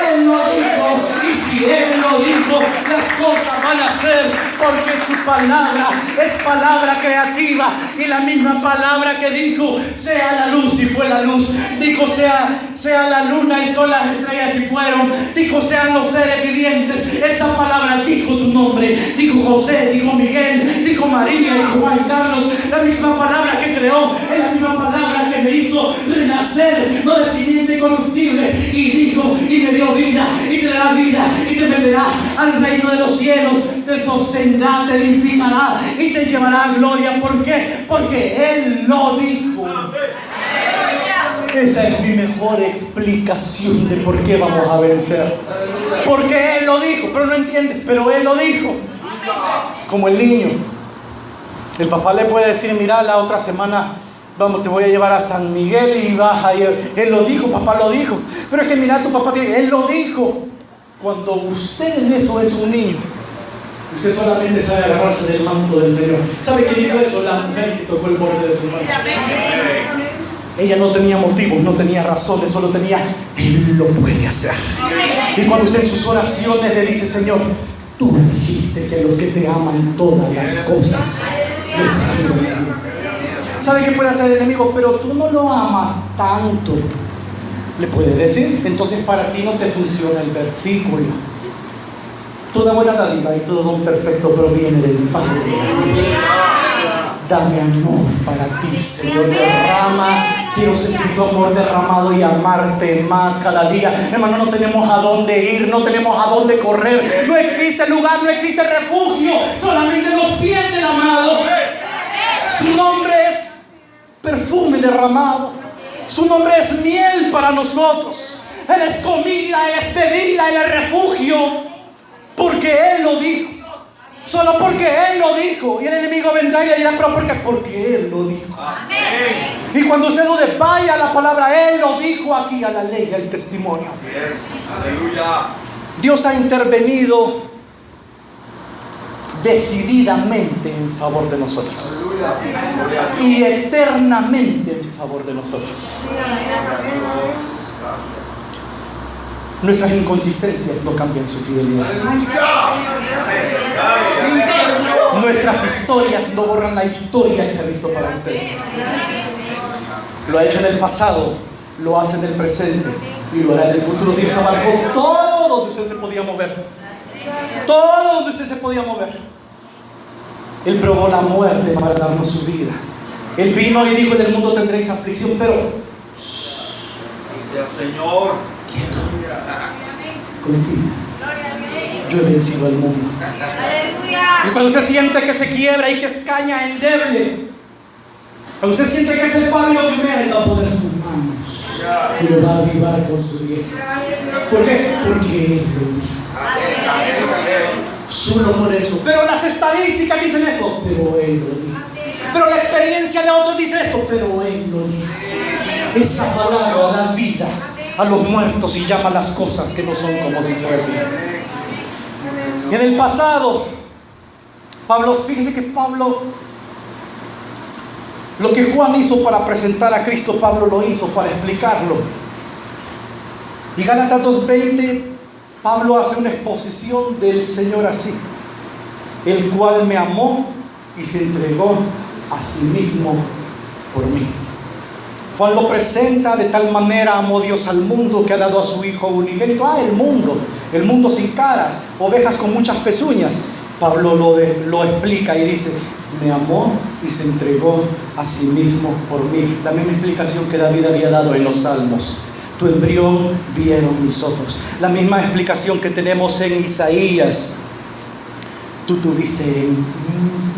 Él lo dijo. Y si Él lo dijo, las cosas van a ser, porque su palabra es palabra creativa. Y la misma palabra que dijo sea la luz y fue la luz, dijo sea la luna y son las estrellas y fueron, dijo sean los seres vivientes. Esa palabra dijo tu nombre, dijo José, dijo Miguel, dijo María, dijo Juan Carlos. La misma palabra que creó es la misma palabra que me hizo renacer, no de simiente corruptible, y dijo y me dio vida y te dará vida y te meterá al reino de los cielos, te sostendrá, te edificará y te llevará a gloria. ¿Por qué? Porque Él lo dijo. Esa es mi mejor explicación de por qué vamos a vencer. Porque Él lo dijo, pero no entiendes, pero Él lo dijo. Como el niño, el papá le puede decir: mira, la otra semana vamos, te voy a llevar a San Miguel y vas a ir. Él lo dijo, papá lo dijo. Pero es que mira, tu papá tiene, Él lo dijo. Cuando usted en eso es un niño, usted solamente sabe agarrarse del manto del Señor. ¿Sabe quién hizo eso? La mujer que tocó el borde de su mano. Ella no tenía motivos, no tenía razones, solo tenía: Él lo puede hacer. Y cuando usted en sus oraciones le dice: Señor, tú dijiste que los que te aman todas las cosas les ayudan bien. ¿Sabe qué puede hacer el enemigo? Pero tú no lo amas tanto. Le puede decir: entonces para ti no te funciona el versículo. Toda buena dádiva y todo don perfecto proviene del Padre de la luz. Dame amor para ti, Señor. Derrama. Quiero sentir tu amor derramado y amarte más cada día. Hermano, no tenemos a dónde ir, no tenemos a dónde correr. No existe lugar, no existe refugio, solamente los pies del amado. Su nombre es perfume derramado. Su nombre es miel para nosotros. Él es comida, Él es bebida, Él es refugio. Porque Él lo dijo. Solo porque Él lo dijo. Y el enemigo vendrá y le dirá: pero ¿por qué? Porque Él lo dijo. Amén. Y cuando usted dude, vaya a la palabra: Él lo dijo aquí, a la ley, al testimonio. Aleluya. Dios ha intervenido decididamente en favor de nosotros. Y eternamente en favor de nosotros. Nuestras inconsistencias no cambian su fidelidad. Nuestras historias no borran la historia que ha visto para usted. Lo ha hecho en el pasado, lo hace en el presente y lo hará en el futuro. Dios abarcó todo donde usted se podía mover. Todo donde usted se podía mover. Él probó la muerte para darnos su vida. Él vino y dijo: en el mundo tendréis aflicción, pero dice el Señor, quieto, confía, yo he vencido al mundo. Y cuando usted siente que se quiebra y que es caña endeble, cuando usted siente que es el Pablo primero, Él va a poner sus manos y lo va a avivar con su diestra. ¿Por qué? Porque Él lo dijo. Solo por eso. Pero las estadísticas dicen esto, pero Él lo dijo. Pero la experiencia de otros dice esto, pero Él lo dijo. Esa palabra da vida a los muertos y llama las cosas que no son como si fuesen. Y en el pasado, fíjese que Pablo, lo que Juan hizo para presentar a Cristo, Pablo lo hizo para explicarlo. Y Gálatas 2:20, Pablo hace una exposición del Señor así: el cual me amó y se entregó a sí mismo por mí. Juan lo presenta de tal manera: amó Dios al mundo que ha dado a su Hijo unigénito. El mundo sin caras, ovejas con muchas pezuñas. Pablo lo explica y dice: me amó y se entregó a sí mismo por mí. La misma explicación que David había dado en los Salmos: tu embrión vieron mis ojos. La misma explicación que tenemos en Isaías: tú tuviste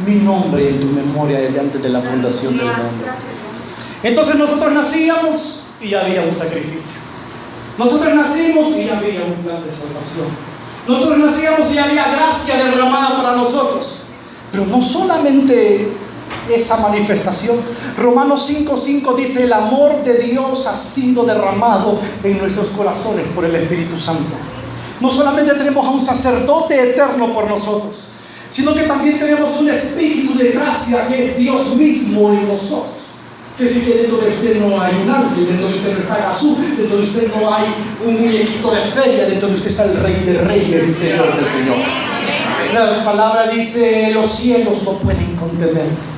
mi nombre en tu memoria desde antes de la fundación del mundo. Entonces nosotros nacíamos y ya había un sacrificio. Nosotros nacimos y ya había un plan de salvación. Nosotros nacíamos y había gracia derramada para nosotros. Pero no solamente esa manifestación. Romanos 5:5 dice: el amor de Dios ha sido derramado en nuestros corazones por el Espíritu Santo. No solamente tenemos a un sacerdote eterno por nosotros, sino que también tenemos un espíritu de gracia que es Dios mismo en nosotros. Que decir que dentro de usted no hay un ángel, dentro de usted no está Jesús, dentro de usted no hay un muñequito de feria, dentro de usted está el Rey de Reyes y Señor de Señores. La palabra dice: los cielos no pueden contenerte.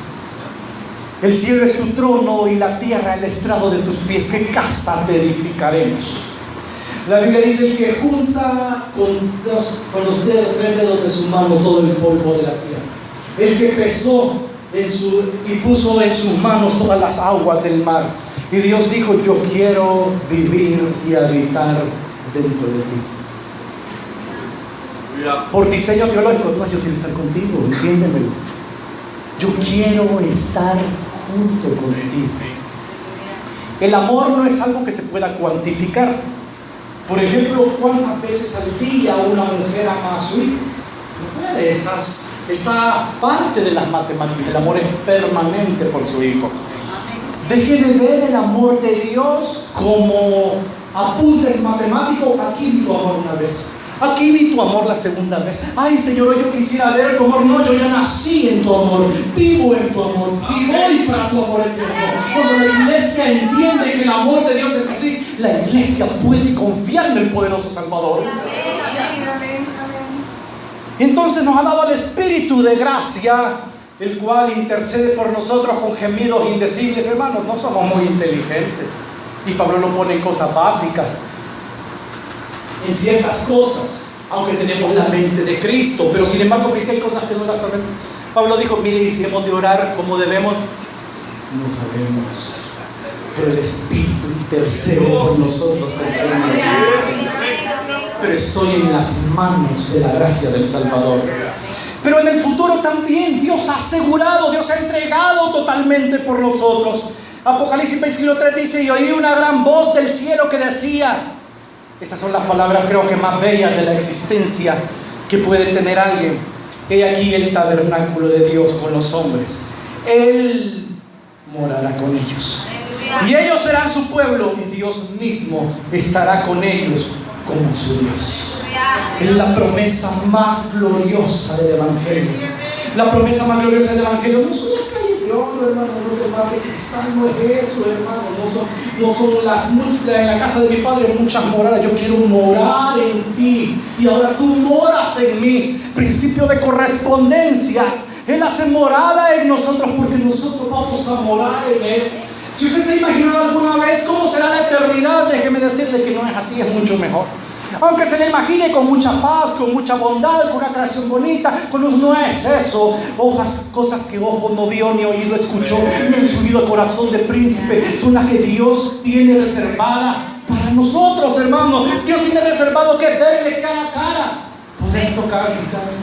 El cielo es tu trono y la tierra el estrado de tus pies. ¿Qué casa te edificaremos? La Biblia dice que junta con los dedos, 3 dedos de su mano todo el polvo de la tierra. El que pesó y puso en sus manos todas las aguas del mar. Y Dios dijo: yo quiero vivir y habitar dentro de ti. Por diseño teológico, no, yo quiero estar contigo, entiéndemelo. Yo quiero estar junto contigo. El amor no es algo que se pueda cuantificar. Por ejemplo, ¿cuántas veces al día una mujer ama a su hijo? No puede, está parte de las matemáticas. El amor es permanente por su hijo. Deje de ver el amor de Dios como apuntes matemáticos. Aquí vi tu amor una vez, aquí vi tu amor la segunda vez. Ay, Señor, yo quisiera ver tu amor. No, yo ya nací en tu amor, vivo en tu amor y voy para tu amor eterno. Cuando la iglesia entiende que el amor de Dios es así, la iglesia puede confiar en el poderoso Salvador. Entonces nos ha dado el Espíritu de gracia, el cual intercede por nosotros con gemidos indecibles. Hermanos, no somos muy inteligentes, y Pablo lo pone en cosas básicas, en ciertas cosas, aunque tenemos la mente de Cristo, pero sin embargo, si hay cosas que no las sabemos. Pablo dijo: mire, y si hemos de orar como debemos, no sabemos, pero el Espíritu intercede por nosotros. Pero estoy en las manos de la gracia del Salvador. Pero en el futuro también Dios ha asegurado, Dios ha entregado totalmente por nosotros. Apocalipsis 21:3 dice: y oí una gran voz del cielo que decía. Estas son las palabras, creo que más bellas de la existencia que puede tener alguien. He aquí el tabernáculo de Dios con los hombres. Él morará con ellos. Y ellos serán su pueblo, y Dios mismo estará con ellos como su Dios. Es la promesa más gloriosa del Evangelio. La promesa más gloriosa del Evangelio no son las calles de oro, hermano, no es el mar de cristal, no es eso, hermano, no son las múltiples. En la casa de mi Padre muchas moradas. Yo quiero morar en ti, y ahora tú moras en mí. Principio de correspondencia. Él hace morada en nosotros porque nosotros vamos a morar en Él. Si usted se ha imaginado alguna vez cómo será la eternidad, déjeme decirle que no es así, es mucho mejor. Aunque se le imagine con mucha paz, con mucha bondad, con una creación bonita, no es eso. Cosas que ojo no vio, ni oído escuchó, ni han subido al corazón de príncipe, son las que Dios tiene reservadas para nosotros, hermanos. Dios tiene reservado que verle cara a cara, poder tocar quizás,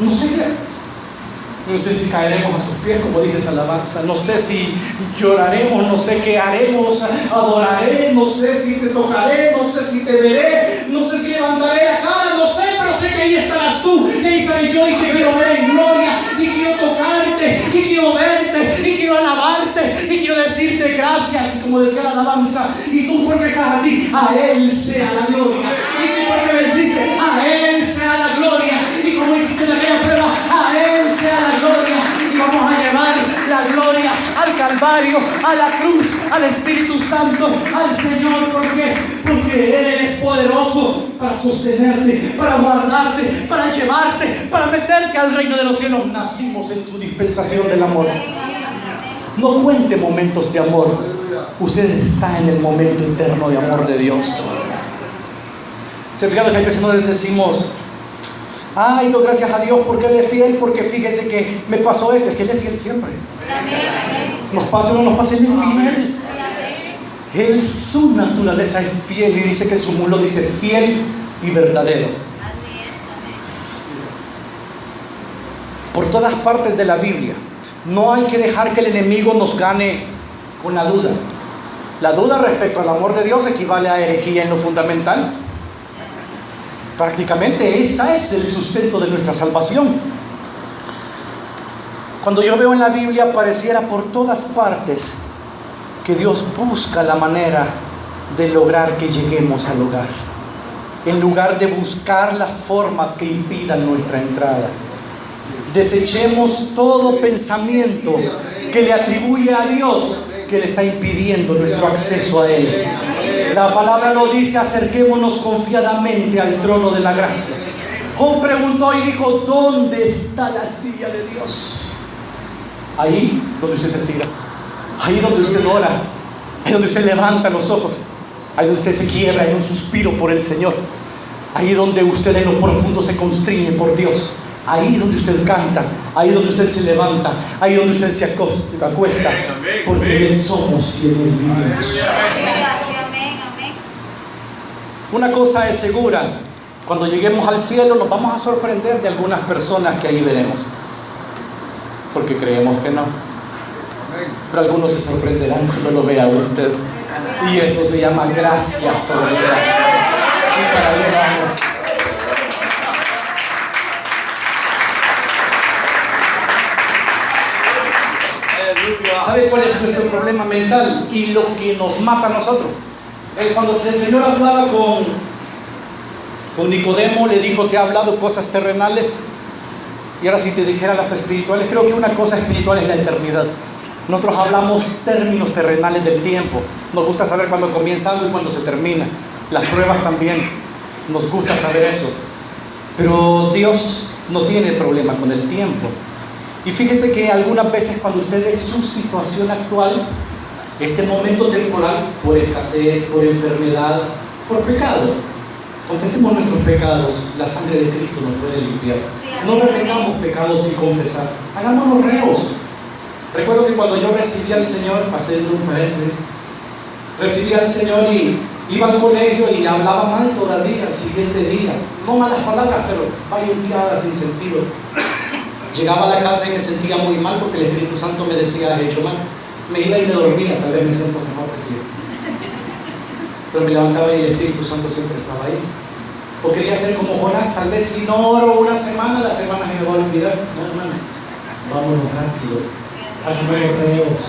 no sé si caeremos a sus pies, como dice esa alabanza. No sé si lloraremos, no sé qué haremos. Adoraré, no sé si te tocaré, no sé si te veré, no sé si levantaré la cara, no sé, pero sé que ahí estarás tú, y ahí estaré yo, y te quiero ver en gloria, y quiero tocarte, y quiero verte, y quiero alabarte, y quiero decirte gracias, como decía la alabanza. Y tú, porque estás aquí, a Él sea la gloria. Y tú, porque venciste, a Él sea la gloria. Y como hiciste en aquella prueba, a Él sea la gloria. Y vamos a llevar la gloria al Calvario, a la cruz, al Espíritu Santo, al Señor. Porque Él es poderoso para sostenerte, para guardarte, para llevarte, para meterte al reino de los cielos. Nacimos en su dispensación del amor. No cuente momentos de amor. Usted está en el momento eterno de amor de Dios. ¿Se fijan que a veces no les decimos: ay, doy gracias a Dios porque Él es fiel, porque fíjese que me pasó esto? Es que Él es fiel siempre. Nos pase o no nos pase, Él es fiel. Él, su naturaleza es fiel, y dice que en su muslo dice fiel y verdadero. Por todas partes de la Biblia, no hay que dejar que el enemigo nos gane con la duda. La duda respecto al amor de Dios equivale a herejía en lo fundamental. Prácticamente ese es el sustento de nuestra salvación. Cuando yo veo en la Biblia, pareciera por todas partes que Dios busca la manera de lograr que lleguemos al hogar, en lugar de buscar las formas que impidan nuestra entrada. Desechemos todo pensamiento que le atribuye a Dios que le está impidiendo nuestro acceso a Él. La palabra lo dice: acerquémonos confiadamente al trono de la gracia. Job preguntó y dijo: ¿dónde está la silla de Dios? Ahí donde usted se tira, ahí donde usted ora, ahí donde usted levanta los ojos, ahí donde usted se quiebra en un suspiro por el Señor, ahí donde usted en lo profundo se constriñe por Dios, ahí donde usted canta, ahí donde usted se levanta, ahí donde usted se acuesta, porque de Él somos y en Él vivimos. Una cosa es segura: cuando lleguemos al cielo nos vamos a sorprender de algunas personas que ahí veremos, porque creemos que no, pero algunos se sorprenderán cuando lo vea usted, y eso se llama gracia sobre gracia. Y para allá vamos. ¿Sabe cuál es nuestro problema mental y lo que nos mata a nosotros? Cuando el Señor hablaba con Nicodemo, le dijo: te ha hablado cosas terrenales, y ahora si te dijera las espirituales. Creo que una cosa espiritual es la eternidad. Nosotros hablamos términos terrenales del tiempo. Nos gusta saber cuándo comienza algo y cuándo se termina. Las pruebas también, nos gusta saber eso. Pero Dios no tiene problema con el tiempo. Y fíjese que algunas veces cuando usted ve su situación actual, este momento temporal, por escasez, por enfermedad, por pecado, confesemos nuestros pecados. La sangre de Cristo nos puede limpiar. No retengamos pecados sin confesar, hagámonos reos. Recuerdo que cuando yo recibí al Señor, haciendo un paréntesis, recibí al Señor y iba al colegio y hablaba mal todavía el siguiente día. No malas palabras, pero bayunqueadas sin sentido. Llegaba a la casa y me sentía muy mal porque el Espíritu Santo me decía: has hecho mal. Me iba y me dormía, tal vez me siento mejor que sí. Pero me levantaba y el Espíritu Santo siempre estaba ahí. O quería ser como Jonás: tal vez si no oro una semana, la semana se me va a olvidar. No, hermano, vámonos rápido, hagámonos reos.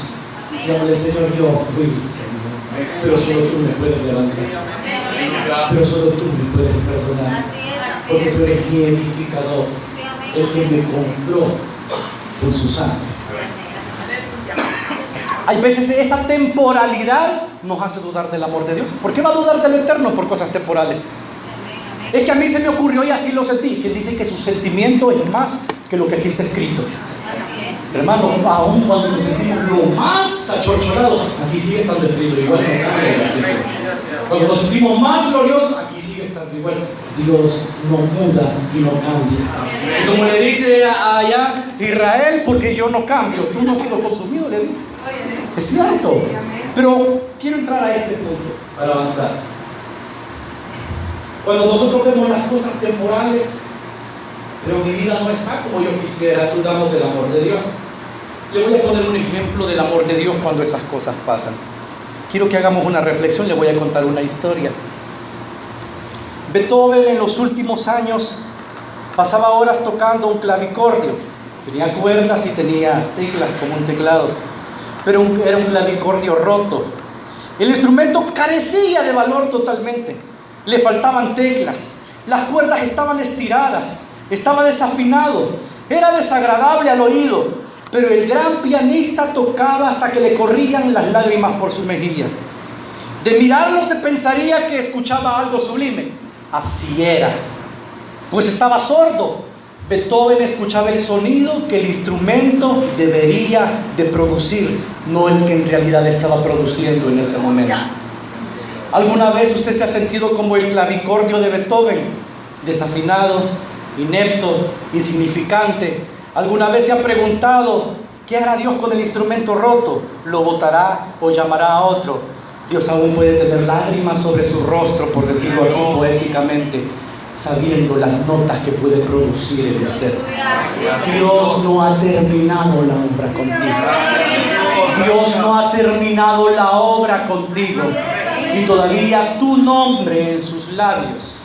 Dígame: Señor, yo fui, Señor, pero solo tú me puedes levantar, pero solo tú me puedes perdonar, porque tú eres mi edificador, el que me compró por su sangre. Hay veces esa temporalidad nos hace dudar del amor de Dios. ¿Por qué va a dudar de lo eterno por cosas temporales? Es que a mí se me ocurrió y así lo sentí, que dice que su sentimiento es más que lo que aquí está escrito. Hermano, aún cuando nos sentimos lo más achorchorados, aquí sigue estando escrito igual. Cuando nos sentimos más gloriosos, aquí sigue estando igual. Dios no muda y no cambia. Y como le dice allá Israel: porque yo no cambio, tú no has sido consumido, le dice. Es cierto. Pero quiero entrar a este punto para avanzar. Cuando nosotros vemos las cosas temporales, pero mi vida no está como yo quisiera, dudamos del amor de Dios. Le voy a poner un ejemplo del amor de Dios cuando esas cosas pasan. Quiero que hagamos una reflexión, le voy a contar una historia. Beethoven en los últimos años pasaba horas tocando un clavicordio. Tenía cuerdas y tenía teclas como un teclado, pero era un clavicordio roto. El instrumento carecía de valor totalmente. Le faltaban teclas, las cuerdas estaban estiradas, estaba desafinado, era desagradable al oído. Pero el gran pianista tocaba hasta que le corrían las lágrimas por sus mejillas. De mirarlo se pensaría que escuchaba algo sublime. Así era, pues estaba sordo. Beethoven escuchaba el sonido que el instrumento debería de producir, no el que en realidad estaba produciendo en ese momento. ¿Alguna vez usted se ha sentido como el clavicordio de Beethoven? Desafinado, inepto, insignificante. ¿Alguna vez se ha preguntado: ¿qué hará Dios con el instrumento roto? ¿Lo botará o llamará a otro? Dios aún puede tener lágrimas sobre su rostro, por decirlo así poéticamente, sabiendo las notas que puede producir en usted. Dios no ha terminado la obra contigo. Dios no ha terminado la obra contigo. Y todavía tu nombre en sus labios.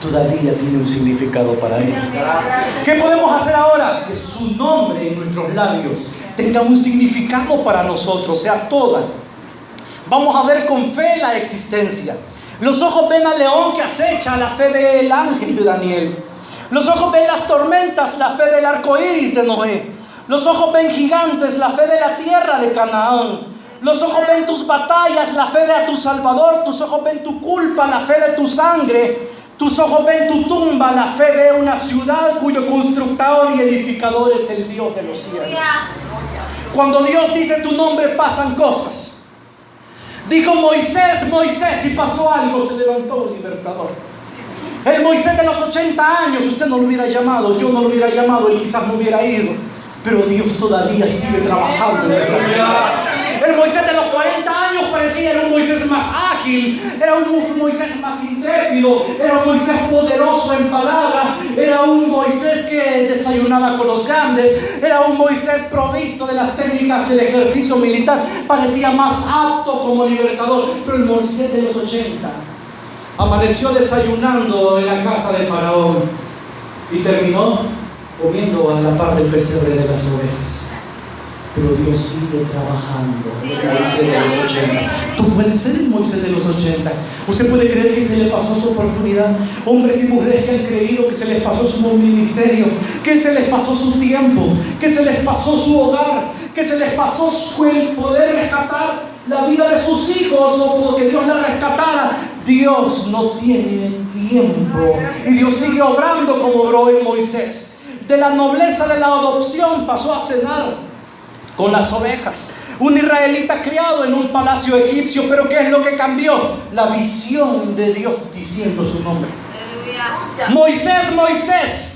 todavía tiene un significado para Él. ¿Qué podemos hacer ahora? Que su nombre en nuestros labios tenga un significado para nosotros, sea toda. Vamos a ver con fe la existencia. Los ojos ven al león que acecha, la fe ve el ángel de Daniel. Los ojos ven las tormentas, la fe ve el arco iris de Noé. Los ojos ven gigantes, la fe de la tierra de Canaán. Los ojos ven tus batallas, la fe ve a tu Salvador. Tus ojos ven tu culpa, la fe de tu sangre. Tus ojos ven tu tumba, la fe ve una ciudad cuyo constructor y edificador es el Dios de los cielos. Cuando Dios dice tu nombre pasan cosas. Dijo Moisés, Moisés, y pasó algo, se levantó un libertador. El Moisés de los 80 años, usted no lo hubiera llamado, yo no lo hubiera llamado, él quizás no hubiera ido. Pero Dios todavía sigue trabajando en nuestras vidas. El Moisés de los 40 años parecía era un Moisés más ágil, era un Moisés más intrépido, era un Moisés poderoso en palabra, era un Moisés que desayunaba con los grandes, era un Moisés provisto de las técnicas del ejercicio militar, parecía más apto como libertador. Pero el Moisés de los 80 amaneció desayunando en la casa de Faraón y terminó comiendo a la par del pesebre de las ovejas. Pero Dios sigue trabajando. El Moisés de los 80. Tú puedes ser el Moisés de los 80. Usted puede creer que se le pasó su oportunidad. Hombres y mujeres que han creído que se les pasó su ministerio, que se les pasó su tiempo, que se les pasó su hogar, que se les pasó el poder rescatar la vida de sus hijos o que Dios la rescatara. Dios no tiene tiempo y Dios sigue obrando como obró en Moisés. De la nobleza de la adopción pasó a cenar con las ovejas. Un israelita criado en un palacio egipcio, pero ¿qué es lo que cambió? La visión de Dios diciendo su nombre. Moisés, Moisés.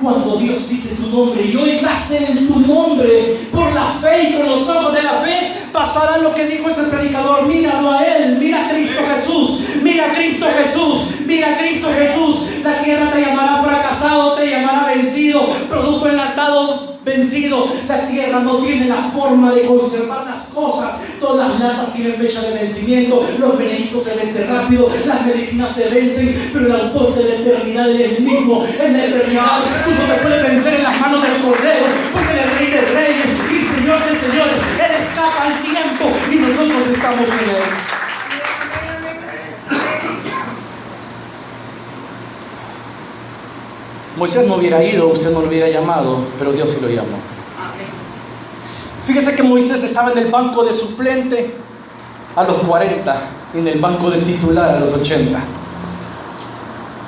Cuando Dios dice tu nombre y oigas en tu nombre por la fe y con los ojos de la fe, pasará lo que dijo ese predicador. Míralo a Él, mira a Cristo Jesús, mira a Cristo Jesús, mira a Cristo Jesús. La tierra te llamará fracasado, te llamará vencido, producto enlatado, vencido. La tierra no tiene la forma de conservar las cosas. Todas las latas tienen fecha de vencimiento, los venenicos se vencen rápido, las medicinas se vencen, pero el autor de la eternidad es el mismo. En la eternidad tú no te puedes vencer en las manos del Cordero, porque Él es Rey de Reyes y Señor de Señores. Él escapa al tiempo y nosotros estamos en Él. Moisés no hubiera ido, usted no lo hubiera llamado, pero Dios sí lo llamó. Fíjese que Moisés estaba en el banco de suplente a los 40 y en el banco de titular a los 80.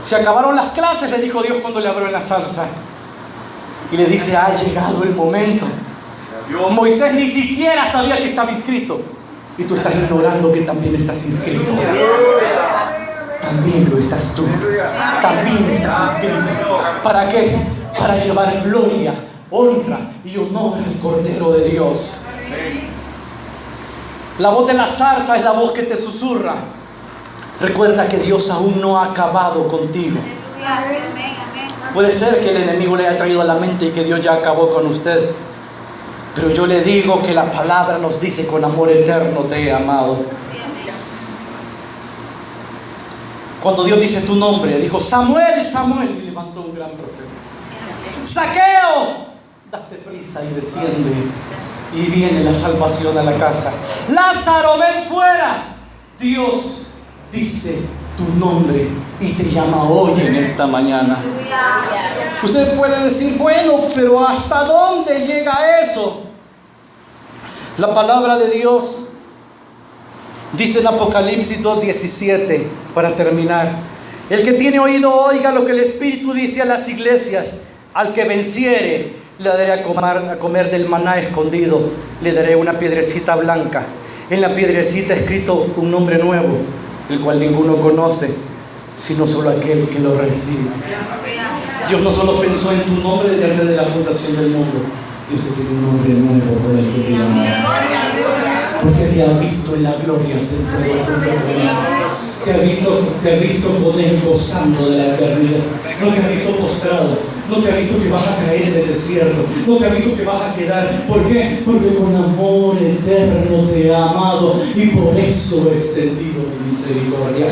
Se acabaron las clases, le dijo Dios cuando le abrió la salsa. Y le dice, ha llegado el momento. Moisés ni siquiera sabía que estaba inscrito. Y tú estás ignorando que también estás inscrito. También lo estás tú. También estás inscrito. ¿Para qué? Para llevar gloria, honra y honor al Cordero de Dios. La voz de la zarza es la voz que te susurra. Recuerda que Dios aún no ha acabado contigo. Puede ser que el enemigo le haya traído a la mente y que Dios ya acabó con usted. Pero yo le digo que la palabra nos dice: con amor eterno te he amado. Cuando Dios dice tu nombre, dijo Samuel, Samuel, y levantó un gran profeta. Saqueo, date prisa y desciende. Y viene la salvación a la casa. Lázaro, ven fuera. Dios dice tu nombre y te llama hoy en esta mañana. Usted puede decir, bueno, pero ¿hasta dónde llega eso? La palabra de Dios dice en Apocalipsis 2:17, para terminar: el que tiene oído oiga lo que el Espíritu dice a las iglesias. Al que venciere le daré a comer del maná escondido, le daré una piedrecita blanca, en la piedrecita escrito un nombre nuevo, el cual ninguno conoce, sino solo aquel que lo recibe. Dios no solo pensó en tu nombre desde antes de la fundación del mundo. Dios te tiene un nombre nuevo por el que te llama, porque te ha visto en la gloria sentado junto a Él. Te ha visto con Él gozando de la eternidad. No te ha visto postrado, no te ha visto que vas a caer en el desierto, no te ha visto que vas a quedar. ¿Por qué? Porque con amor eterno te ha amado y por eso he extendido mi misericordia.